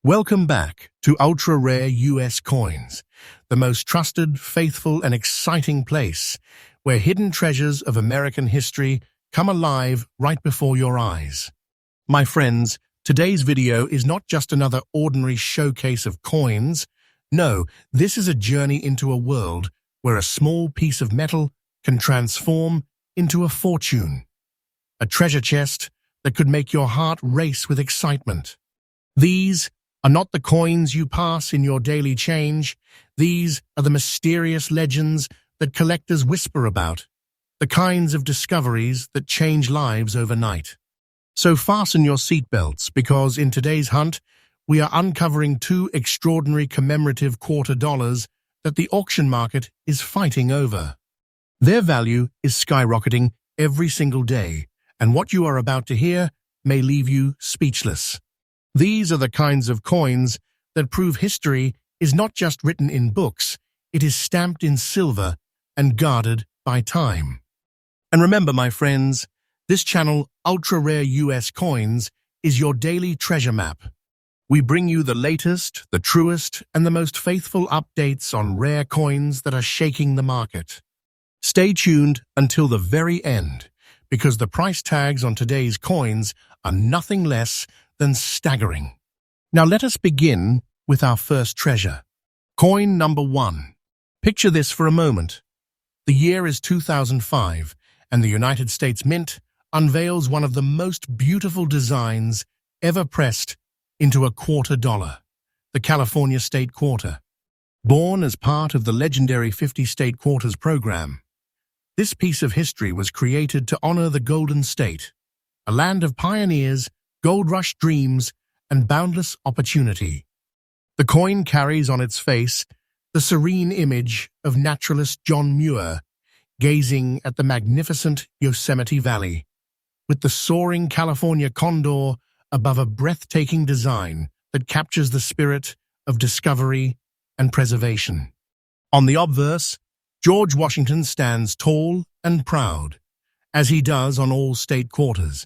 Welcome back to ultra-rare US coins, the most trusted, faithful, and exciting place where hidden treasures of American history come alive right before your eyes. My friends, today's video is not just another ordinary showcase of coins. No, this is a journey into a world where a small piece of metal can transform into a fortune. A treasure chest that could make your heart race with excitement. These are not the coins you pass in your daily change. These are the mysterious legends that collectors whisper about, the kinds of discoveries that change lives overnight. So fasten your seatbelts, because in today's hunt, we are uncovering two extraordinary commemorative quarter dollars that the auction market is fighting over. Their value is skyrocketing every single day, and what you are about to hear may leave you speechless. These are the kinds of coins that prove history is not just written in books, it is stamped in silver and guarded by time. And remember, my friends, this channel, Ultra Rare US Coins, is your daily treasure map. We bring you the latest, the truest, and the most faithful updates on rare coins that are shaking the market. Stay tuned until the very end, because the price tags on today's coins are nothing less than staggering. Now let us begin with our first treasure. Coin number 1. Picture this for a moment. The year is 2005, and the United States Mint unveils one of the most beautiful designs ever pressed into a quarter dollar, the California State Quarter. Born as part of the legendary 50 State Quarters program, this piece of history was created to honor the Golden State, a land of pioneers, gold rush dreams, and boundless opportunity. The coin carries on its face the serene image of naturalist John Muir gazing at the magnificent Yosemite Valley, with the soaring California condor above a breathtaking design that captures the spirit of discovery and preservation. On the obverse, George Washington stands tall and proud, as he does on all state quarters.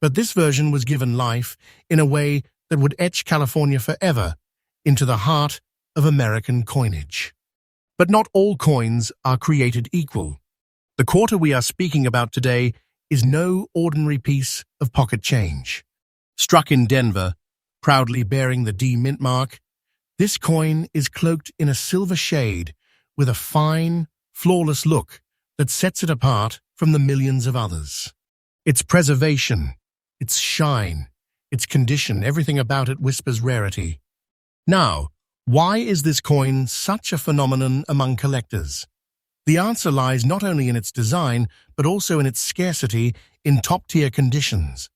But this version was given life in a way that would etch California forever into the heart of American coinage. But not all coins are created equal. The quarter we are speaking about today is no ordinary piece of pocket change. Struck in Denver, proudly bearing the D mint mark, this coin is cloaked in a silver shade with a fine, flawless look that sets it apart from the millions of others. Its preservation, its shine, its condition, everything about it whispers rarity. Now, why is this coin such a phenomenon among collectors? The answer lies not only in its design, but also in its scarcity in top-tier conditions.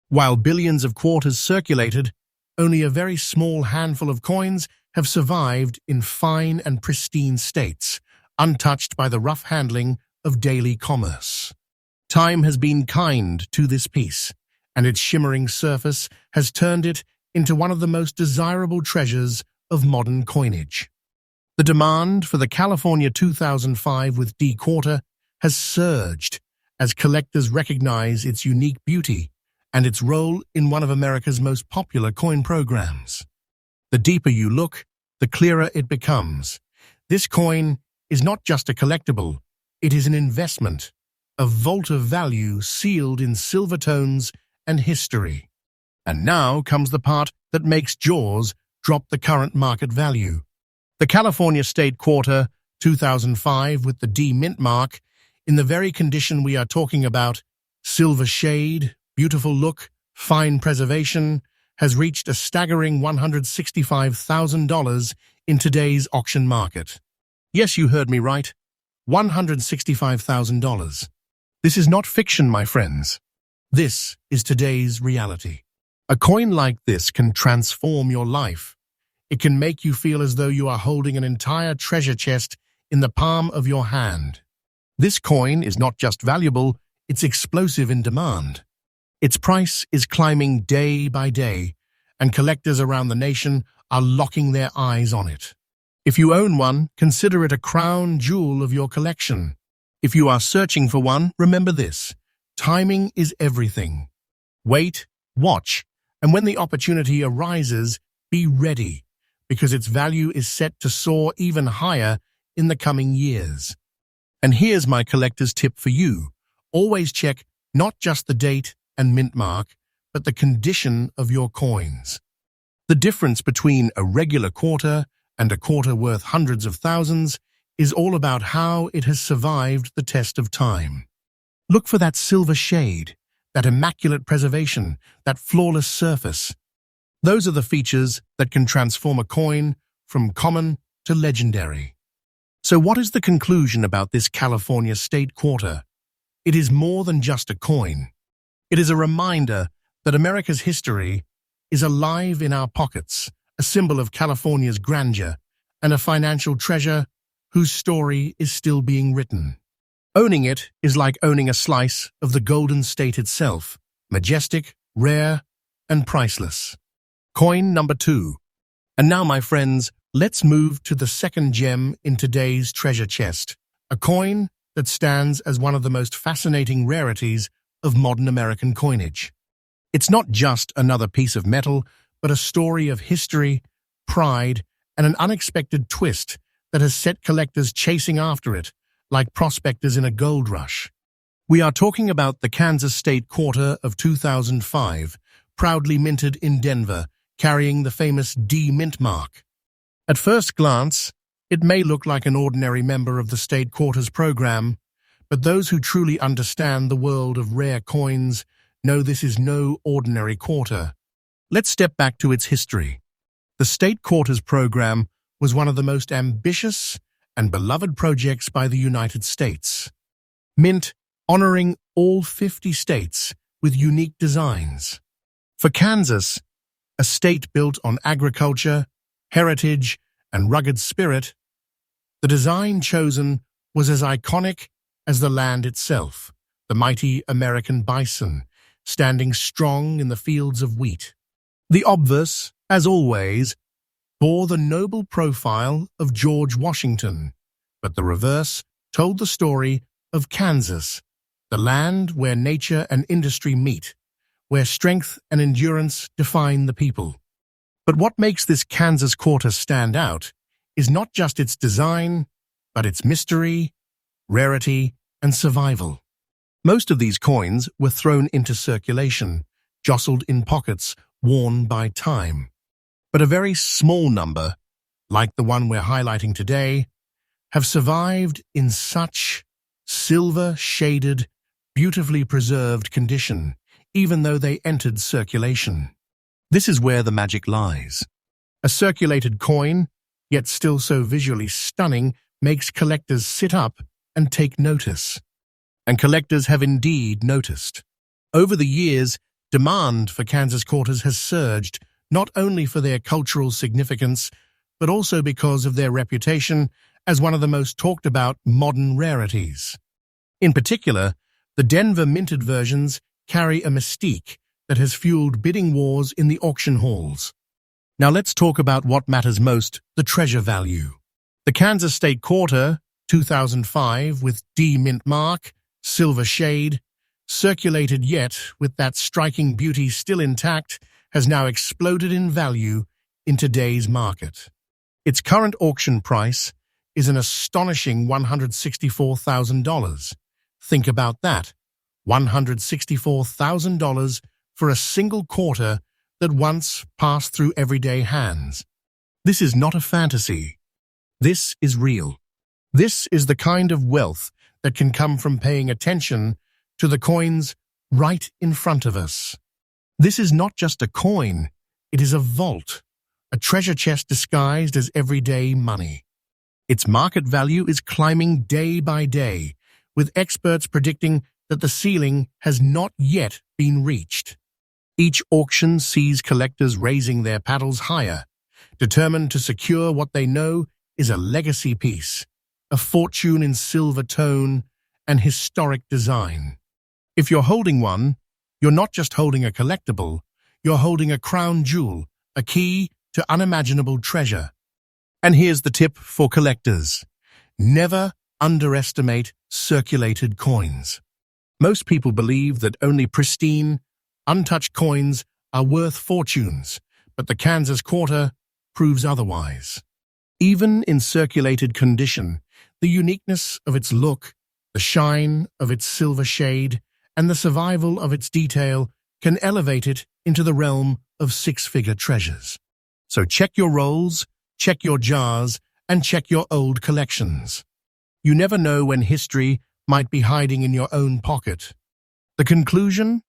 While billions of quarters circulated, only a very small handful of coins have survived in fine and pristine states, untouched by the rough handling of daily commerce. Time has been kind to this piece, and its shimmering surface has turned it into one of the most desirable treasures of modern coinage. The demand for the California 2005 with D quarter has surged as collectors recognize its unique beauty and its role in one of America's most popular coin programs. The deeper you look, the clearer it becomes. This coin is not just a collectible, it is an investment, a vault of value sealed in silver tones and history. And now comes the part that makes jaws drop the current market value. The California State Quarter 2005 with the D mint mark, in the very condition we are talking about, silver shade, beautiful look, fine preservation, has reached a staggering $165,000 in today's auction market. Yes, you heard me right. $165,000. This is not fiction, my friends. This is today's reality. A coin like this can transform your life. It can make you feel as though you are holding an entire treasure chest in the palm of your hand. This coin is not just valuable, it's explosive in demand. Its price is climbing day by day, and collectors around the nation are locking their eyes on it. If you own one, consider it a crown jewel of your collection. If you are searching for one, remember this: timing is everything. Wait, watch, and when the opportunity arises, be ready, because its value is set to soar even higher in the coming years. And here's my collector's tip for you. Always check not just the date and mint mark, but the condition of your coins. The difference between a regular quarter and a quarter worth hundreds of thousands is all about how it has survived the test of time. Look for that silver shade, that immaculate preservation, that flawless surface. Those are the features that can transform a coin from common to legendary. So what is the conclusion about this California state quarter? It is more than just a coin. It is a reminder that America's history is alive in our pockets, a symbol of California's grandeur, and a financial treasure whose story is still being written. Owning it is like owning a slice of the Golden State itself, majestic, rare, and priceless. Coin number 2. And now, my friends, let's move to the second gem in today's treasure chest, a coin that stands as one of the most fascinating rarities of modern American coinage. It's not just another piece of metal, but a story of history, pride, and an unexpected twist that has set collectors chasing after it, like prospectors in a gold rush. We are talking about the Kansas State Quarter of 2005, proudly minted in Denver, carrying the famous D mint mark. At first glance, it may look like an ordinary member of the State Quarters program, but those who truly understand the world of rare coins know this is no ordinary quarter. Let's step back to its history. The State Quarters program was one of the most ambitious and beloved projects by the United States. Mint honoring all 50 states with unique designs. For Kansas, a state built on agriculture, heritage, and rugged spirit, the design chosen was as iconic as the land itself, the mighty American bison, standing strong in the fields of wheat. The obverse, as always, bore the noble profile of George Washington, but the reverse told the story of Kansas, the land where nature and industry meet, where strength and endurance define the people. But what makes this Kansas quarter stand out is not just its design, but its mystery, rarity, and survival. Most of these coins were thrown into circulation, jostled in pockets worn by time. But a very small number, like the one we're highlighting today, have survived in such silver-shaded, beautifully preserved condition, even though they entered circulation. This is where the magic lies. A circulated coin, yet still so visually stunning, makes collectors sit up and take notice. And collectors have indeed noticed. Over the years, demand for Kansas quarters has surged, not only for their cultural significance, but also because of their reputation as one of the most talked about modern rarities. In particular, the Denver minted versions carry a mystique that has fueled bidding wars in the auction halls. Now let's talk about what matters most, the treasure value. The Kansas State Quarter, 2005, with D mint mark, silver shade, circulated yet with that striking beauty still intact, has now exploded in value in today's market. Its current auction price is an astonishing $164,000. Think about that, $164,000 for a single quarter that once passed through everyday hands. This is not a fantasy. This is real. This is the kind of wealth that can come from paying attention to the coins right in front of us. This is not just a coin, it is a vault, a treasure chest disguised as everyday money. Its market value is climbing day by day, with experts predicting that the ceiling has not yet been reached. Each auction sees collectors raising their paddles higher, determined to secure what they know is a legacy piece, a fortune in silver tone and historic design. If you're holding one, you're not just holding a collectible, you're holding a crown jewel, a key to unimaginable treasure. And here's the tip for collectors. Never underestimate circulated coins. Most people believe that only pristine, untouched coins are worth fortunes, but the Kansas quarter proves otherwise. Even in circulated condition, the uniqueness of its look, the shine of its silver shade, and the survival of its detail can elevate it into the realm of six-figure treasures. So check your rolls, check your jars, and check your old collections. You never know when history might be hiding in your own pocket. The conclusion?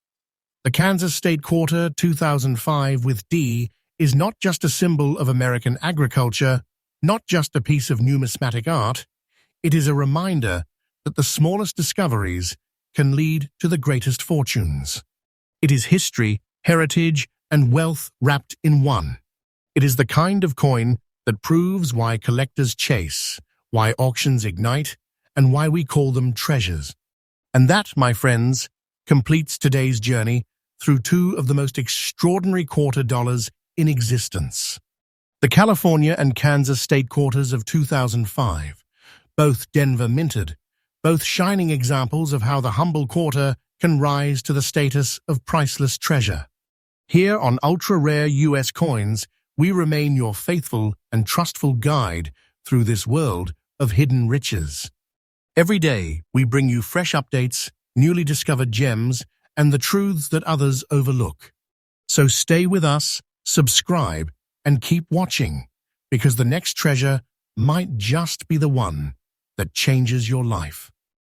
The Kansas State Quarter 2005 with D is not just a symbol of American agriculture, not just a piece of numismatic art. It is a reminder that the smallest discoveries can lead to the greatest fortunes. It is history, heritage, and wealth wrapped in one. It is the kind of coin that proves why collectors chase, why auctions ignite, and why we call them treasures. And that, my friends, completes today's journey through two of the most extraordinary quarter dollars in existence. The California and Kansas State Quarters of 2005, both Denver minted, both shining examples of how the humble quarter can rise to the status of priceless treasure. Here on ultra-rare U.S. coins, we remain your faithful and trustful guide through this world of hidden riches. Every day, we bring you fresh updates, newly discovered gems, and the truths that others overlook. So stay with us, subscribe, and keep watching, because the next treasure might just be the one that changes your life.